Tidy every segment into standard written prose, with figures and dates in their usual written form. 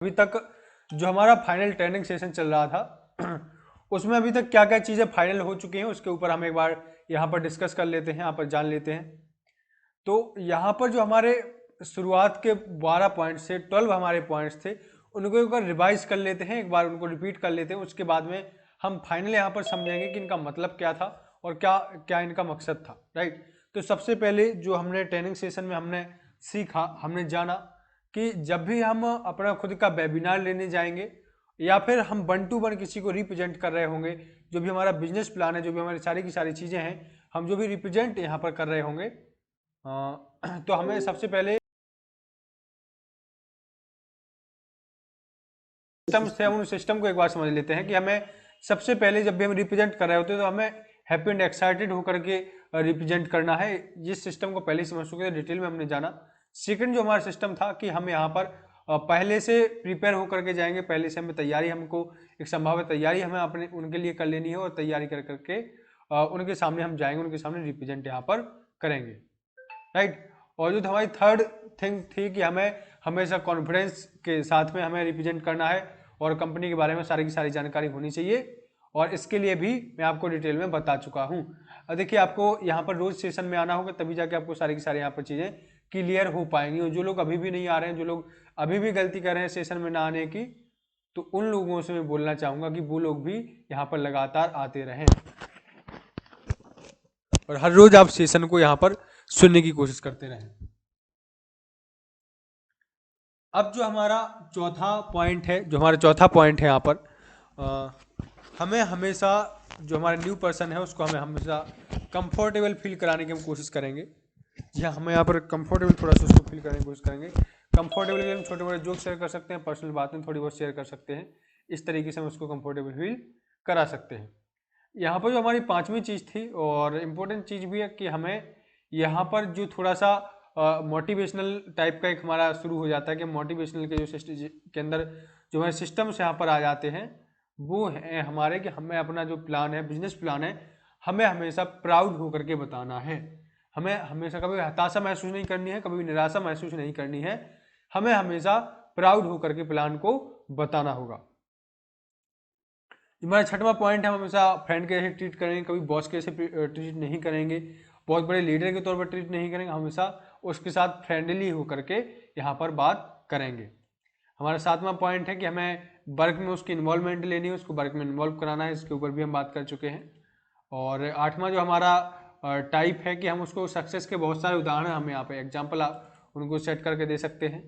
अभी तक जो हमारा फाइनल ट्रेनिंग सेशन चल रहा था उसमें अभी तक क्या क्या चीज़ें फाइनल हो चुकी हैं उसके ऊपर हम एक बार यहाँ पर डिस्कस कर लेते हैं, यहाँ पर जान लेते हैं। तो यहाँ पर जो हमारे शुरुआत के 12 पॉइंट्स थे, 12 हमारे पॉइंट्स थे, उनको एक बार रिवाइज कर लेते हैं, एक बार उनको रिपीट कर लेते हैं। उसके बाद में हम फाइनल यहाँ पर समझेंगे कि इनका मतलब क्या था और क्या क्या इनका मकसद था, राइट। तो सबसे पहले जो हमने ट्रेनिंग सेशन में हमने सीखा, हमने जाना कि जब भी हम अपना खुद का वेबिनार लेने जाएंगे या फिर हम 1 to 1 किसी को रिप्रेजेंट कर रहे होंगे, जो भी हमारा बिजनेस प्लान है, जो भी हमारी सारी की सारी चीज़ें हैं, हम जो भी रिप्रेजेंट यहाँ पर कर रहे होंगे, तो हमें सबसे पहले सिस्टम्स थे, हम उन सिस्टम को एक बार समझ लेते हैं कि हमें सबसे पहले जब भी हम रिप्रेजेंट कर रहे होते हैं तो हमें हैप्पी एंड एक्साइटेड होकर के रिप्रेजेंट करना है। जिस सिस्टम को पहले समझ चुके थे, डिटेल में हमने जाना। सेकंड जो हमारा सिस्टम था कि हम यहाँ पर पहले से प्रिपेयर होकर के जाएंगे, पहले से हमें तैयारी, हमको एक संभावित तैयारी हमें अपने उनके लिए कर लेनी है और तैयारी कर करके उनके सामने हम जाएंगे, उनके सामने रिप्रेजेंट यहाँ पर करेंगे, राइट। और जो हमारी थर्ड थिंग थी कि हमें हमेशा कॉन्फिडेंस के साथ में हमें रिप्रेजेंट करना है और कंपनी के बारे में सारी की सारी जानकारी होनी चाहिए, और इसके लिए भी मैं आपको डिटेल में बता चुका हूँ। देखिए, आपको यहाँ पर रोज सेशन में आना होगा, तभी जाके आपको सारी की सारी यहाँ पर चीज़ें क्लियर हो पाएंगी। और जो लोग अभी भी नहीं आ रहे हैं, जो लोग अभी भी गलती कर रहे हैं सेशन में ना आने की, तो उन लोगों से मैं बोलना चाहूँगा कि वो लोग भी यहाँ पर लगातार आते रहें और हर रोज आप सेशन को यहाँ पर सुनने की कोशिश करते रहें। अब जो हमारा चौथा पॉइंट है, जो हमारा चौथा पॉइंट है यहाँ पर, हमें हमेशा जो हमारा न्यू पर्सन है उसको हमें हमेशा कंफर्टेबल फील कराने की हम कोशिश करेंगे। जी हाँ, हमें यहाँ पर कंफर्टेबल थोड़ा सा उसको फील करने की कोशिश करेंगे। कंफर्टेबल के हम छोटे मोटे जोक शेयर कर सकते हैं, पर्सनल बातें थोड़ी बहुत शेयर कर सकते हैं, इस तरीके से हम उसको कंफर्टेबल फील करा सकते हैं। यहाँ पर जो हमारी पांचवी चीज़ थी और इम्पोर्टेंट चीज़ भी है कि हमें यहाँ पर जो थोड़ा सा मोटिवेशनल टाइप का एक हमारा शुरू हो जाता है कि मोटिवेशनल के जो सिस्टम के अंदर जो हमारे सिस्टम्स यहाँ पर आ जाते हैं, वो है हमारे कि हमें अपना जो प्लान है, बिजनेस प्लान है, हमें हमेशा प्राउड होकर के बताना है। हमें हमेशा कभी हताशा महसूस नहीं करनी है, कभी निराशा महसूस नहीं करनी है, हमें हमेशा प्राउड होकर के प्लान को बताना होगा। हमारा छठवां पॉइंट है, हम हमेशा फ्रेंड के जैसे ट्रीट करेंगे, कभी बॉस के जैसे ट्रीट नहीं करेंगे, बहुत बड़े लीडर के तौर पर ट्रीट नहीं करेंगे, हमेशा उसके साथ फ्रेंडली होकर के यहाँ पर बात करेंगे। हमारा सातवां पॉइंट है कि हमें वर्क में उसकी इन्वॉल्वमेंट लेनी है, उसको वर्क में इन्वॉल्व कराना है, इसके ऊपर भी हम बात कर चुके हैं। और आठवां जो हमारा टाइप है कि हम उसको सक्सेस के बहुत सारे उदाहरण हम यहाँ पे एग्जाम्पल उनको सेट करके दे सकते हैं।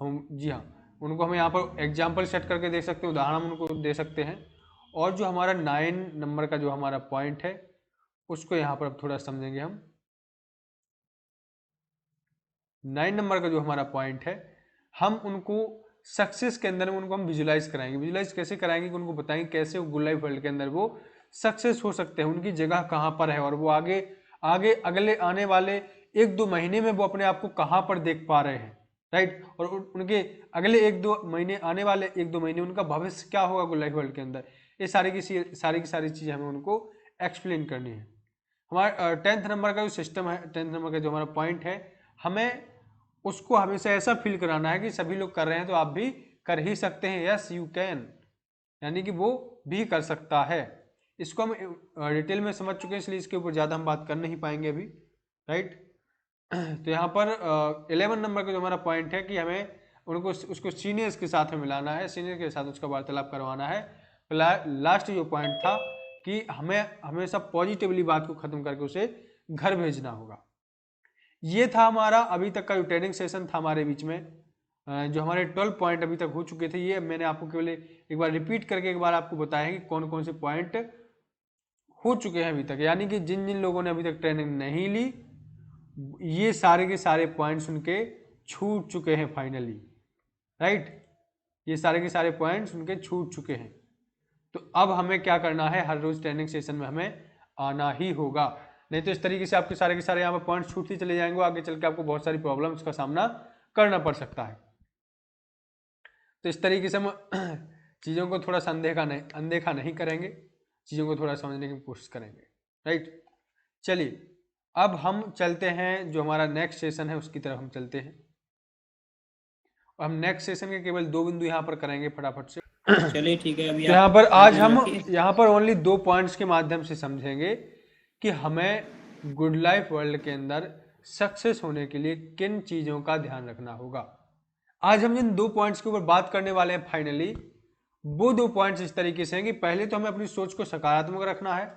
हम जी हाँ, उनको हम यहाँ पर एग्जाम्पल सेट करके दे सकते हैं, उदाहरण हम उनको दे सकते हैं। और जो हमारा 9 नंबर का जो हमारा पॉइंट है उसको यहाँ पर अब थोड़ा समझेंगे हम। 9 नंबर का जो हमारा पॉइंट है, हम उनको सक्सेस के अंदर उनको हम विजुलाइज कराएंगे। विजुलाइज कैसे कराएंगे कि उनको बताएंगे कैसे वो गुड लाइफ वर्ल्ड के अंदर वो सक्सेस हो सकते हैं, उनकी जगह कहाँ पर है और वो आगे आगे अगले आने वाले 1-2 महीने में वो अपने आप को कहाँ पर देख पा रहे हैं, राइट। और उनके अगले 1-2 महीने, आने वाले 1-2 महीने उनका भविष्य क्या होगा गुड लाइफ वर्ल्ड के अंदर, ये सारी की सारी चीज़ें हमें उनको एक्सप्लेन करनी है। हमारा 10th नंबर का जो सिस्टम है, 10th नंबर का जो हमारा पॉइंट है, हमें उसको हमेशा ऐसा फील कराना है कि सभी लोग कर रहे हैं तो आप भी कर ही सकते हैं, यस यू कैन, यानी कि वो भी कर सकता है। इसको हम डिटेल में समझ चुके हैं, इसलिए इसके ऊपर ज़्यादा हम बात कर नहीं पाएंगे अभी, राइट। तो यहाँ पर 11 नंबर का जो हमारा पॉइंट है कि हमें उनको उसको सीनियर्स के साथ में मिलाना है, सीनियर के साथ उसका वार्तालाप करवाना है। लास्ट जो पॉइंट था कि हमें हमेशा पॉजिटिवली बात को खत्म करके उसे घर भेजना होगा। ये था हमारा अभी तक का जो ट्रेनिंग सेशन था हमारे बीच में, जो हमारे 12 पॉइंट अभी तक हो चुके थे। ये मैंने आपको केवल एक बार रिपीट करके एक बार आपको बताया है कि कौन कौन से पॉइंट हो चुके हैं अभी तक, यानी कि जिन जिन लोगों ने अभी तक ट्रेनिंग नहीं ली, ये सारे के सारे पॉइंट्स उनके छूट चुके हैं फाइनली, राइट। ये सारे के सारे पॉइंट्स उनके छूट चुके हैं। तो अब हमें क्या करना है, हर रोज ट्रेनिंग सेशन में हमें आना ही होगा, नहीं तो इस तरीके से आपके सारे के सारे यहाँ पर पॉइंट छूटते चले जाएंगे, आगे चल के आपको बहुत सारी प्रॉब्लम्स का सामना करना पड़ सकता है। तो इस तरीके से हम चीज़ों को थोड़ा सा अनदेखा नहीं करेंगे, चीज़ों को थोड़ा समझने की कोशिश करेंगे, राइट। चलिए, अब हम चलते हैं जो हमारा नेक्स्ट सेशन है उसकी तरफ हम चलते हैं। हम नेक्स्ट सेशन के केवल 2 बिंदु यहाँ पर करेंगे फटाफट से। चलिए ठीक है, अभी तो आप यहाँ पर आज कंटिन्यू हम रखिए। यहाँ पर ओनली 2 पॉइंट्स के माध्यम से समझेंगे कि हमें गुड लाइफ वर्ल्ड के अंदर सक्सेस होने के लिए किन चीज़ों का ध्यान रखना होगा। आज हम जिन 2 पॉइंट्स के ऊपर बात करने वाले हैं फाइनली, वो 2 पॉइंट्स इस तरीके से हैं कि पहले तो हमें अपनी सोच को सकारात्मक रखना है।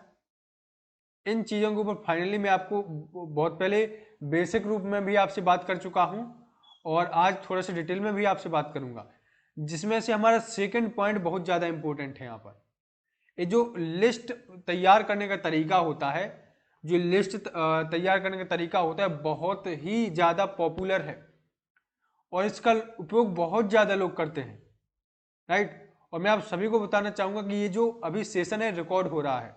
इन चीज़ों के ऊपर फाइनली मैं आपको बहुत पहले बेसिक रूप में भी आपसे बात कर चुका हूँ और आज थोड़ा सा डिटेल में भी आपसे बात करूंगा, जिसमें से हमारा सेकंड पॉइंट बहुत ज़्यादा इंपॉर्टेंट है। यहाँ पर ये जो लिस्ट तैयार करने का तरीका होता है, जो लिस्ट तैयार करने का तरीका होता है, बहुत ही ज़्यादा पॉपुलर है और इसका उपयोग बहुत ज़्यादा लोग करते हैं, राइट। और मैं आप सभी को बताना चाहूँगा कि ये जो अभी सेशन है रिकॉर्ड हो रहा है,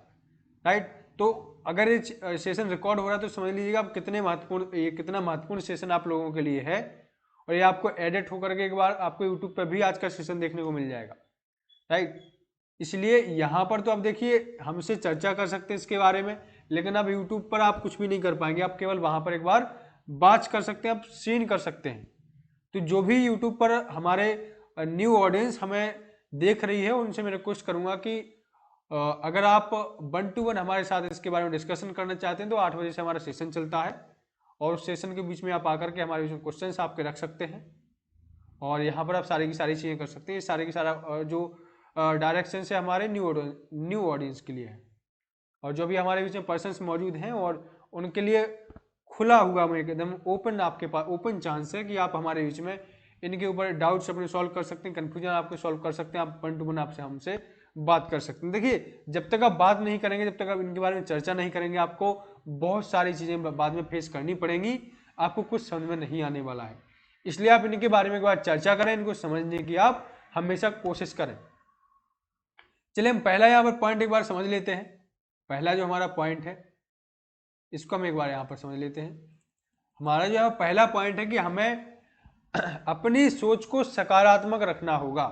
राइट। तो अगर ये सेशन रिकॉर्ड हो रहा है तो समझ लीजिएगा आप कितने महत्वपूर्ण, ये कितना महत्वपूर्ण सेशन आप लोगों के लिए है। और ये आपको एडिट होकर के एक बार आपको यूट्यूब पर भी आज का सेशन देखने को मिल जाएगा, राइट। इसलिए यहाँ पर तो आप देखिए हमसे चर्चा कर सकते हैं इसके बारे में, लेकिन अब यूट्यूब पर आप कुछ भी नहीं कर पाएंगे। आप केवल वहाँ पर एक बार बात कर सकते हैं, आप सीन कर सकते हैं। तो जो भी यूट्यूब पर हमारे न्यू ऑडियंस हमें देख रही है, उनसे मैं रिक्वेस्ट करूँगा कि अगर आप 1 to 1 हमारे साथ इसके बारे में डिस्कशन करना चाहते हैं तो 8 बजे से हमारा सेशन चलता है और उस सेशन के बीच में आप आकर के हमारे बीच में क्वेश्चंस आपके रख सकते हैं और यहाँ पर आप सारी की सारी चीज़ें कर सकते हैं। सारे की सारा जो डायरेक्शन से हमारे न्यू ऑडियंस के लिए है और जो भी हमारे बीच में पर्सन्स मौजूद हैं और उनके लिए खुला हुआ में एकदम ओपन, आपके पास ओपन चांस है कि आप हमारे बीच में इनके ऊपर डाउट्स अपने सॉल्व कर सकते हैं, कन्फ्यूजन आपके सॉल्व कर सकते हैं। आप 1 to 1 आपसे हमसे बात कर सकते हैं। देखिए जब तक आप बात नहीं करेंगे, जब तक आप इनके बारे में चर्चा नहीं करेंगे, आपको बहुत सारी चीज़ें बाद में फेस करनी पड़ेंगी, आपको कुछ समझ में नहीं आने वाला है। इसलिए आप इनके बारे में एक बार चर्चा करें, इनको समझने की आप हमेशा कोशिश करें। चलिए हम पहला यहाँ पर पॉइंट एक बार समझ लेते हैं। पहला जो हमारा पॉइंट है इसको हम एक बार यहाँ पर समझ लेते हैं। हमारा जो पहला पॉइंट है कि हमें अपनी सोच को सकारात्मक रखना होगा।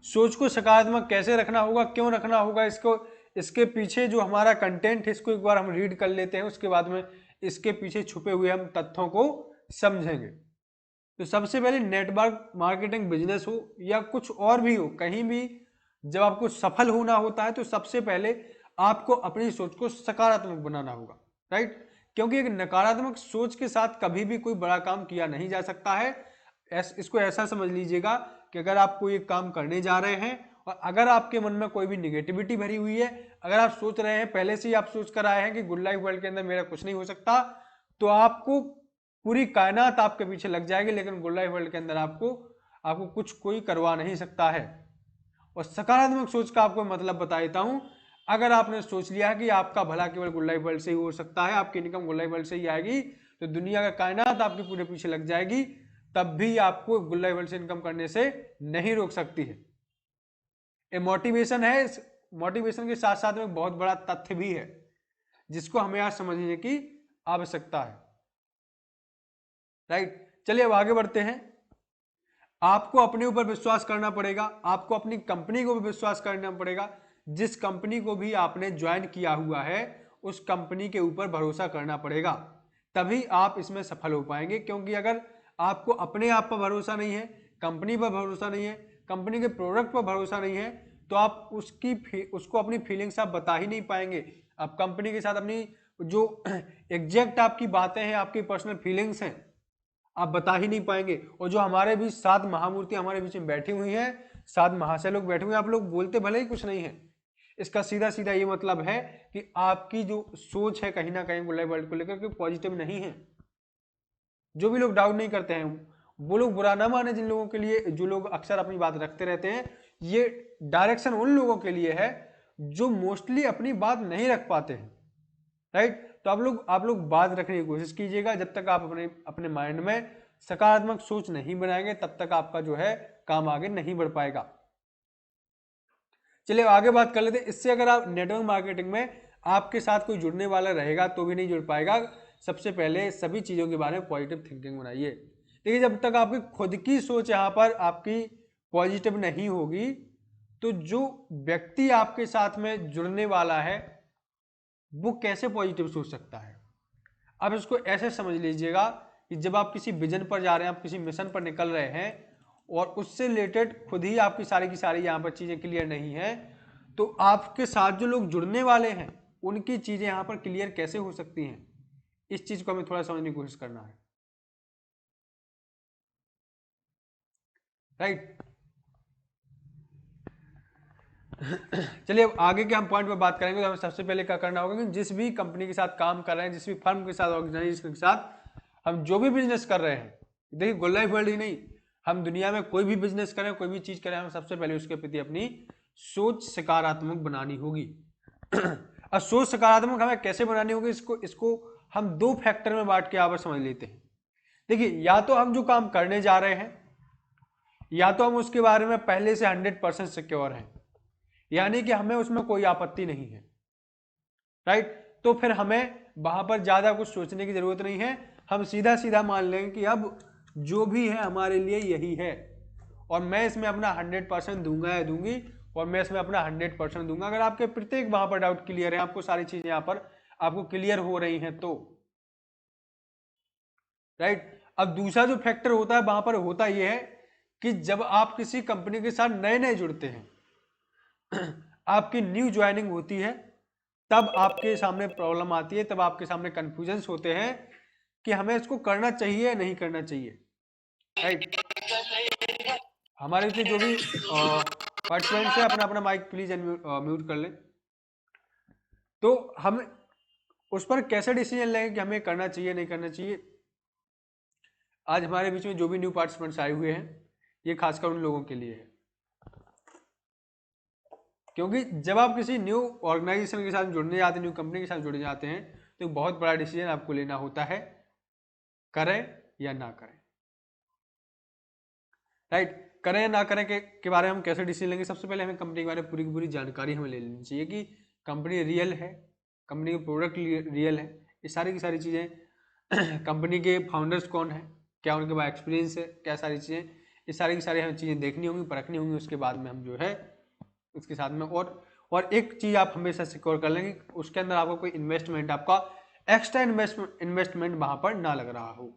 सोच को सकारात्मक कैसे रखना होगा, क्यों रखना होगा, इसको इसके पीछे जो हमारा कंटेंट है इसको एक बार हम रीड कर लेते हैं, उसके बाद में इसके पीछे छुपे हुए हम तथ्यों को समझेंगे। तो सबसे पहले नेटवर्क मार्केटिंग बिजनेस हो या कुछ और भी हो, कहीं भी जब आपको सफल होना होता है तो सबसे पहले आपको अपनी सोच को सकारात्मक बनाना होगा, राइट। क्योंकि एक नकारात्मक सोच के साथ कभी भी कोई बड़ा काम किया नहीं जा सकता है। इसको ऐसा समझ लीजिएगा कि अगर आप कोई एक काम करने जा रहे हैं और अगर आपके मन में कोई भी निगेटिविटी भरी हुई है, अगर आप सोच रहे हैं, पहले से ही आप सोच कर आए हैं कि गुड लाइफ वर्ल्ड के अंदर मेरा कुछ नहीं हो सकता, तो आपको पूरी कायनात आपके पीछे लग जाएगी, लेकिन गुड लाइफ वर्ल्ड के अंदर आपको आपको कुछ कोई करवा नहीं सकता है। और सकारात्मक सोच का आपको मतलब बता देता हूं। अगर आपने सोच लिया कि आपका भला केवल गुड लाइफ वर्ल्ड से ही हो सकता है, आपकी इनकम गुड लाइफ वर्ल्ड से ही आएगी, तो दुनिया का कायनात आपके पूरे पीछे लग जाएगी, तब भी आपको गुड लाइफ वर्ल्ड से इनकम करने से नहीं रोक सकती है। ये मोटिवेशन है। इस मोटिवेशन के साथ साथ में बहुत बड़ा तथ्य भी है जिसको हमें आज समझने की आवश्यकता है, राइट। चलिए अब आगे बढ़ते हैं। आपको अपने ऊपर विश्वास करना पड़ेगा, आपको अपनी कंपनी को भी विश्वास करना पड़ेगा। जिस कंपनी को भी आपने ज्वाइन किया हुआ है उस कंपनी के ऊपर भरोसा करना पड़ेगा, तभी आप इसमें सफल हो पाएंगे। क्योंकि अगर आपको अपने आप पर भरोसा नहीं है, कंपनी पर भरोसा नहीं है, कंपनी के प्रोडक्ट पर भरोसा नहीं है, तो आप उसको अपनी फीलिंग्स आप बता ही नहीं पाएंगे। आप कंपनी के साथ अपनी जो एग्जैक्ट आपकी बातें हैं, आपकी पर्सनल फीलिंग्स हैं, आप बता ही नहीं पाएंगे। और जो हमारे बीच 7 महामूर्ति हमारे बीच में बैठी हुई हैं, 7 महाशय लोग बैठे हुए हैं, आप लोग बोलते भले ही कुछ नहीं है, इसका सीधा सीधा ये मतलब है कि आपकी जो सोच है कहीं ना कहीं गुड लाइफ वर्ल्ड को लेकर के पॉजिटिव नहीं है। जो भी लोग डाउट नहीं करते हैं वो लोग बुरा ना माने, जिन लोगों के लिए, जो लोग अक्सर अपनी बात रखते रहते हैं, ये डायरेक्शन उन लोगों के लिए है जो मोस्टली अपनी बात नहीं रख पाते हैं, राइट। तो आप लोग बात रखने की कोशिश कीजिएगा। जब तक आप अपने माइंड में सकारात्मक सोच नहीं बनाएंगे तब तक आपका जो है काम आगे नहीं बढ़ पाएगा। चलिए आगे बात कर लेते हैं। इससे अगर आप नेटवर्क मार्केटिंग में आपके साथ कोई जुड़ने वाला रहेगा तो भी नहीं जुड़ पाएगा। सबसे पहले सभी चीज़ों के बारे में पॉजिटिव थिंकिंग बनाइए। देखिए जब तक आपकी खुद की सोच यहाँ पर आपकी पॉजिटिव नहीं होगी तो जो व्यक्ति आपके साथ में जुड़ने वाला है वो कैसे पॉजिटिव सोच सकता है। अब इसको ऐसे समझ लीजिएगा कि जब आप किसी विजन पर जा रहे हैं, आप किसी मिशन पर निकल रहे हैं और उससे रिलेटेड खुद ही आपकी सारी की सारी यहाँ पर चीजें क्लियर नहीं है, तो आपके साथ जो लोग जुड़ने वाले हैं उनकी चीजें यहाँ पर क्लियर कैसे हो सकती हैं, इस चीज को हमें थोड़ा समझने की कोशिश करना है। राइट। चलिए अब आगे के हम पॉइंट पर बात करेंगे। तो हमें सबसे पहले क्या करना होगा कि जिस भी कंपनी के साथ काम कर रहे हैं, जिस भी फर्म के साथ, ऑर्गेनाइजेशन के साथ हम जो भी बिजनेस कर रहे हैं, देखिए गुड लाइफ वर्ल्ड ही नहीं, हम दुनिया में कोई भी बिजनेस करें, कोई भी चीज करें, हमें सबसे पहले उसके प्रति अपनी सोच सकारात्मक बनानी होगी। अब सोच सकारात्मक हमें कैसे बनानी होगी, इसको हम दो फैक्टर में बांट के यहाँ पर समझ लेते हैं। देखिए, या तो हम जो काम करने जा रहे हैं, या तो हम उसके बारे में पहले से 100% सिक्योर हैं, यानी कि हमें उसमें कोई आपत्ति नहीं है। राइट। तो फिर हमें वहां पर ज्यादा कुछ सोचने की जरूरत नहीं है, हम सीधा सीधा मान लेंगे कि अब जो भी है हमारे लिए यही है, और मैं इसमें अपना 100% दूंगा या दूंगी, और मैं इसमें अपना 100% दूंगा। अगर आपके प्रत्येक वहां पर डाउट क्लियर है, आपको सारी चीजें यहाँ पर आपको क्लियर हो रही हैं तो। राइट। अब दूसरा जो फैक्टर होता है वहां पर होता यह है कि जब आप किसी कंपनी के साथ नए नए जुड़ते हैं, आपकी न्यू ज्वाइनिंग होती है, तब आपके सामने प्रॉब्लम आती है, तब आपके सामने कंफ्यूजन्स होते हैं कि हमें इसको करना चाहिए या नहीं करना चाहिए। राइट। हमारे से जो भी पार्टिसिपेंट्स है, अपना अपना माइक प्लीज म्यूट कर लें। तो हम उस पर कैसे डिसीजन लेंगे कि हमें करना चाहिए नहीं करना चाहिए। आज हमारे बीच में जो भी न्यू पार्टिसिपेंट्स आए हुए हैं, ये खासकर उन लोगों के लिए है, क्योंकि जब आप किसी न्यू ऑर्गेनाइजेशन के साथ जुड़ने जाते हैं, न्यू कंपनी के साथ जुड़ने जाते हैं, तो एक बहुत बड़ा डिसीजन आपको लेना होता है, करें या ना करें। राइट। करें या ना करें के बारे में हम कैसे डिसीजन लेंगे। सबसे पहले हमें कंपनी के बारे में पूरी की पूरी जानकारी हमें ले लेनी चाहिए कि कंपनी रियल है, कंपनी के प्रोडक्ट रियल है, ये सारी की सारी चीज़ें कंपनी के फाउंडर्स कौन है, क्या उनके पास एक्सपीरियंस है, क्या सारी चीज़ें, ये सारी की सारी हमें चीज़ें देखनी होंगी, परखनी होंगी। उसके बाद में हम जो है उसके साथ में और एक चीज़ आप हमेशा सिक्योर कर लेंगे, उसके अंदर आपको कोई इन्वेस्टमेंट, आपका एक्स्ट्रा इन्वेस्टमेंट वहां पर ना लग रहा हो।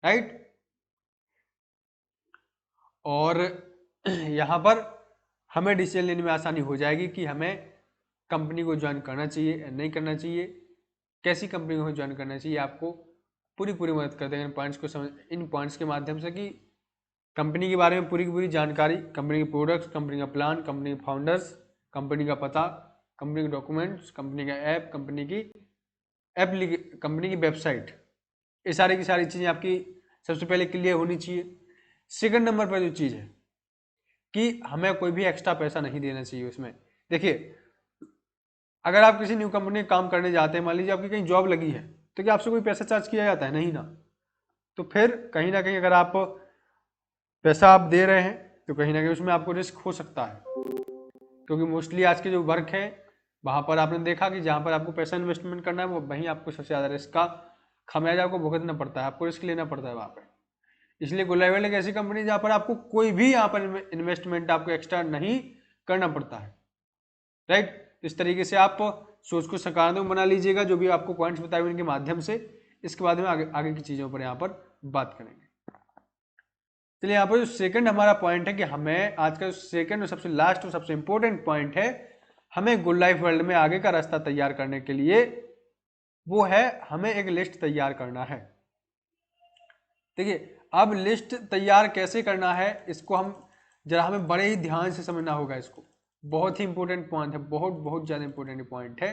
राइट। और यहाँ पर हमें डिसीजन लेने में आसानी हो जाएगी कि हमें कंपनी को ज्वाइन करना चाहिए या नहीं करना चाहिए, कैसी कंपनी को ज्वाइन करना चाहिए। आपको पूरी पूरी मदद करते हैं इन पॉइंट्स को समझ, इन पॉइंट्स के माध्यम से, कि कंपनी के बारे में पूरी की पूरी जानकारी, कंपनी के प्रोडक्ट्स, कंपनी का प्लान, कंपनी के फाउंडर्स, कंपनी का पता, कंपनी के डॉक्यूमेंट्स, कंपनी का ऐप, कंपनी की वेबसाइट, ये सारी की सारी चीज़ें आपकी सबसे पहले क्लियर होनी चाहिए। सेकंड नंबर पर जो चीज़ है कि हमें कोई भी एक्स्ट्रा पैसा नहीं देना चाहिए उसमें। देखिए, अगर आप किसी न्यू कंपनी में काम करने जाते हैं, मान लीजिए आपकी कहीं जॉब लगी है, तो क्या आपसे कोई पैसा चार्ज किया जाता है? नहीं ना। तो फिर कहीं ना कहीं अगर आप पैसा आप दे रहे हैं, तो कहीं ना कहीं उसमें आपको रिस्क हो सकता है, क्योंकि मोस्टली आज के जो वर्क है वहां पर आपने देखा कि जहां पर आपको पैसा इन्वेस्टमेंट करना है, वो वहीं आपको सबसे ज़्यादा रिस्क का खमियाजा आपको भुगतना पड़ता है, आपको रिस्क लेना पड़ता है वहां पर। इसलिए गुलाइवर्ल्ड एक ऐसी कंपनी जहां पर आपको कोई भी यहाँ पर इन्वेस्टमेंट आपको एक्स्ट्रा नहीं करना पड़ता है। राइट। तो इस तरीके से आप सोच को सकारात्मक बना लीजिएगा, जो भी आपको पॉइंट्स बताए हुए इनके माध्यम से। इसके बाद में आगे की चीज़ों पर यहाँ पर बात करेंगे। चलिए, यहाँ पर जो सेकंड हमारा पॉइंट है कि हमें आज का सेकंड और सबसे लास्ट और सबसे इंपॉर्टेंट पॉइंट है, हमें गुड लाइफ वर्ल्ड में आगे का रास्ता तैयार करने के लिए, वो है हमें एक लिस्ट तैयार करना है। देखिए, अब लिस्ट तैयार कैसे करना है, इसको हमें बड़े ही ध्यान से समझना होगा। इसको बहुत ही इंपॉर्टेंट पॉइंट है, बहुत बहुत ज़्यादा इंपॉर्टेंट पॉइंट है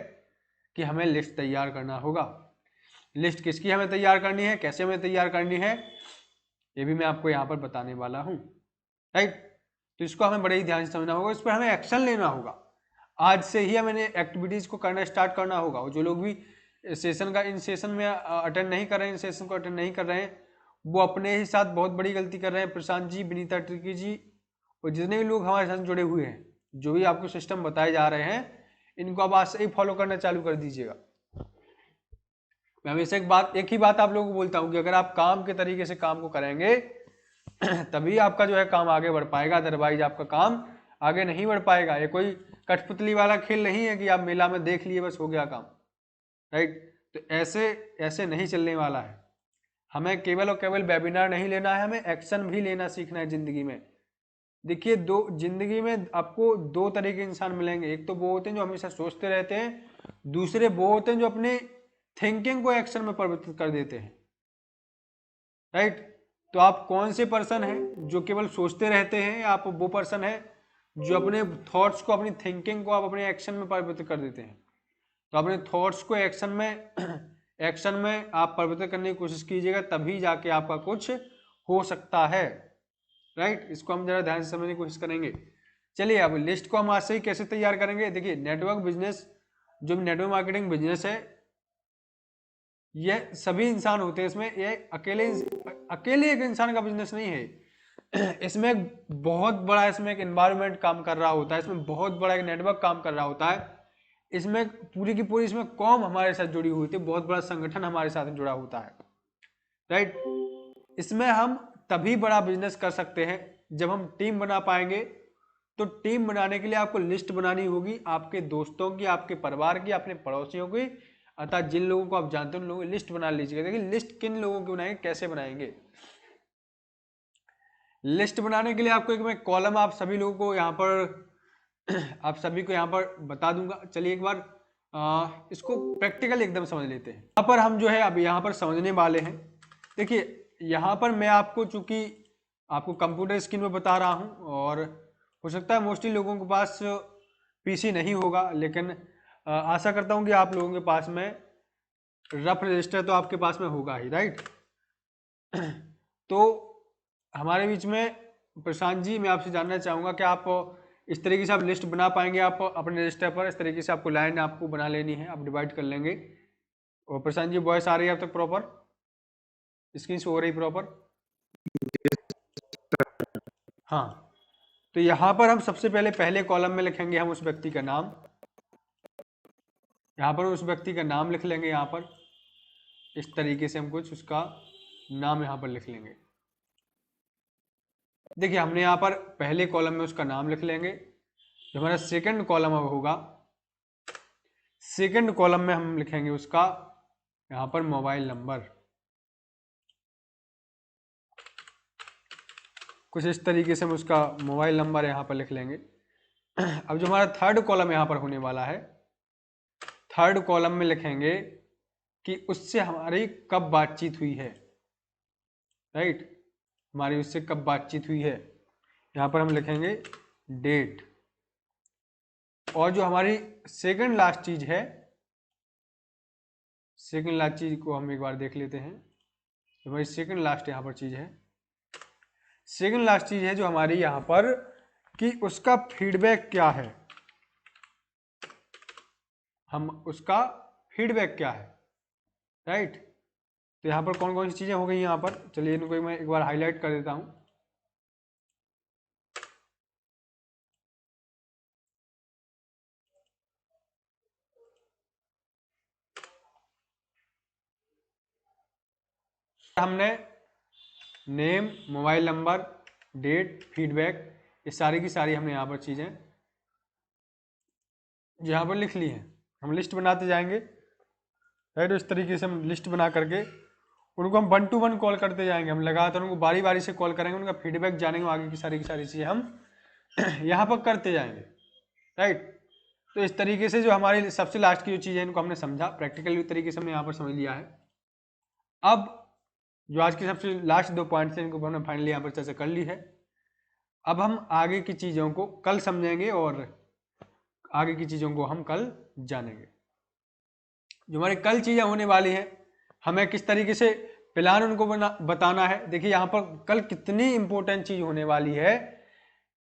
कि हमें लिस्ट तैयार करना होगा। लिस्ट किसकी हमें तैयार करनी है, कैसे हमें तैयार करनी है, ये भी मैं आपको यहाँ पर बताने वाला हूँ। राइट। तो इसको हमें बड़े ही ध्यान से समझना होगा, इस पर हमें एक्शन लेना होगा। आज से ही हमें एक्टिविटीज़ को करना स्टार्ट करना होगा। और जो लोग भी इन सेशन में अटेंड नहीं कर रहे हैं, इन सेशन को अटेंड नहीं कर रहे हैं, वो अपने ही साथ बहुत बड़ी गलती कर रहे हैं। प्रशांत जी, विनीता ट्रिकी जी और जितने भी लोग हमारे साथ जुड़े हुए हैं, जो भी आपको सिस्टम बताए जा रहे हैं, इनको आप आज से ही फॉलो करना चालू कर दीजिएगा। मैं हमेशा एक ही बात आप लोगों को बोलता हूँ कि अगर आप काम के तरीके से काम को करेंगे तभी आपका जो है काम आगे बढ़ पाएगा, अदरवाइज आपका काम आगे नहीं बढ़ पाएगा। ये कोई कठपुतली वाला खेल नहीं है कि आप मेला में देख लिए बस हो गया काम। राइट। तो ऐसे नहीं चलने वाला है। हमें केवल और केवल वेबिनार नहीं लेना है, हमें एक्शन भी लेना सीखना है जिंदगी में। देखिए, जिंदगी में आपको दो तरह के इंसान मिलेंगे। एक तो वो होते हैं जो हमेशा सोचते रहते हैं, दूसरे वो होते हैं जो अपने थिंकिंग को एक्शन में परिवर्तित कर देते हैं। राइट? तो आप कौन से पर्सन हैं जो केवल सोचते रहते हैं, या आप वो पर्सन है जो अपने थॉट्स को, अपनी थिंकिंग को आप अपने एक्शन में परिवर्तित कर देते हैं? तो अपने थॉट्स को एक्शन में एक्शन में आप परिवर्तित करने की कोशिश कीजिएगा, तभी जाके आपका कुछ हो सकता है। राइट? इसको हम जरा ध्यान से समझने की कोशिश करेंगे। चलिए, अब लिस्ट को हम आज से ही कैसे तैयार करेंगे। देखिए, नेटवर्क बिजनेस, जो नेटवर्क मार्केटिंग बिजनेस है, ये सभी इंसान होते हैं इसमें। ये अकेले एक इंसान का बिजनेस नहीं है। इसमें बहुत बड़ा, इसमें एक एनवायरनमेंट काम कर रहा होता है, इसमें बहुत बड़ा एक नेटवर्क काम कर रहा होता है, इसमें पूरी की पूरी इसमें कॉम हमारे साथ जुड़ी हुई थी, बहुत बड़ा संगठन हमारे साथ जुड़ा होता है। राइट? इसमें हम तभी बड़ा बिजनेस कर सकते हैं जब हम टीम बना पाएंगे। तो टीम बनाने के लिए आपको लिस्ट बनानी होगी, आपके दोस्तों की, आपके परिवार की, अपने पड़ोसियों की, अर्थात जिन लोगों को आप जानते हैं उन लोगों की लिस्ट बना लीजिएगा। देखिए, लिस्ट किन लोगों की बनाएंगे, कैसे बनाएंगे। लिस्ट बनाने के लिए आपको एक मैं कॉलम आप सभी लोगों को यहाँ पर आप सभी को यहाँ पर बता दूंगा। चलिए एक बार इसको प्रैक्टिकल एकदम समझ लेते हैं। यहाँ पर हम जो है अब यहाँ पर समझने वाले हैं। देखिए, यहाँ पर मैं आपको, चूंकि आपको कंप्यूटर स्क्रीन में बता रहा हूँ, और हो सकता है मोस्टली लोगों के पास पीसी नहीं होगा, लेकिन आशा करता हूँ कि आप लोगों के पास में रफ रजिस्टर तो आपके पास में होगा ही। राइट? तो हमारे बीच में प्रशांत जी, मैं आपसे जानना चाहूँगा कि आप इस तरीके से आप लिस्ट बना पाएंगे। आप अपने रजिस्टर पर इस तरीके से आपको लाइन आपको बना लेनी है, आप डिवाइड कर लेंगे। और प्रशांत जी, वॉइस आ रही है अब तक प्रॉपर? स्क्रीन शो हो रही प्रॉपर? हाँ। तो यहाँ पर हम सबसे पहले कॉलम में लिखेंगे हम उस व्यक्ति का नाम। यहाँ पर उस व्यक्ति का नाम लिख लेंगे। यहाँ पर इस तरीके से हम कुछ उसका नाम यहाँ पर लिख लेंगे। देखिए, हमने यहाँ पर पहले कॉलम में उसका नाम लिख लेंगे। जो हमारा सेकंड कॉलम अब होगा, सेकंड कॉलम में हम लिखेंगे उसका यहाँ पर मोबाइल नंबर। कुछ इस तरीके से हम उसका मोबाइल नंबर यहाँ पर लिख लेंगे। अब जो हमारा थर्ड कॉलम यहाँ पर होने वाला है, थर्ड कॉलम में लिखेंगे कि उससे हमारी कब बातचीत हुई है। राइट? हमारी उससे कब बातचीत हुई है, यहाँ पर हम लिखेंगे डेट। और जो हमारी सेकंड लास्ट चीज है, सेकंड लास्ट चीज को हम एक बार देख लेते हैं। हमारी सेकंड लास्ट यहाँ पर चीज है, सेकंड लास्ट चीज है जो हमारी यहाँ पर, कि उसका फीडबैक क्या है। हम उसका फीडबैक क्या है। राइट? तो यहाँ पर कौन कौन सी चीजें हो गई यहाँ पर, चलिए इनको मैं एक बार हाईलाइट कर देता हूँ। हमने name, mobile number, date, feedback, ये सारी की सारी हमने यहाँ पर चीजें यहाँ पर लिख ली हैं। हम लिस्ट बनाते जाएंगे। राइट? इस तरीके से हम लिस्ट बना करके उनको हम 1 to 1 कॉल करते जाएंगे। हम लगातार उनको बारी बारी से कॉल करेंगे, उनका फीडबैक जानेंगे, आगे की सारी चीज़ें हम यहाँ पर करते जाएंगे। राइट? तो इस तरीके से जो हमारी सबसे लास्ट की जो चीज़ है, इनको हमने समझा, प्रैक्टिकल तरीके से हमने यहाँ पर समझ लिया है। अब जो आज की सबसे लास्ट 2 पॉइंट्स हैं, इनको हमने फाइनली यहाँ पर चर्चा कर ली है। अब हम आगे की चीज़ों को कल समझेंगे और आगे की चीज़ों को हम कल जानेंगे। जो हमारी कल चीज़ें होने वाली हैं, हमें किस तरीके से प्लान उनको बताना है। देखिए, यहाँ पर कल कितनी इंपॉर्टेंट चीज होने वाली है।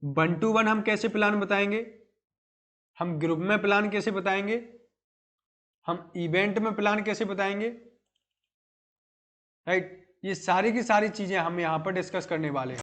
1 to 1 हम कैसे प्लान बताएंगे, हम ग्रुप में प्लान कैसे बताएंगे, हम इवेंट में प्लान कैसे बताएंगे। राइट? ये सारी की सारी चीजें हम यहाँ पर डिस्कस करने वाले हैं।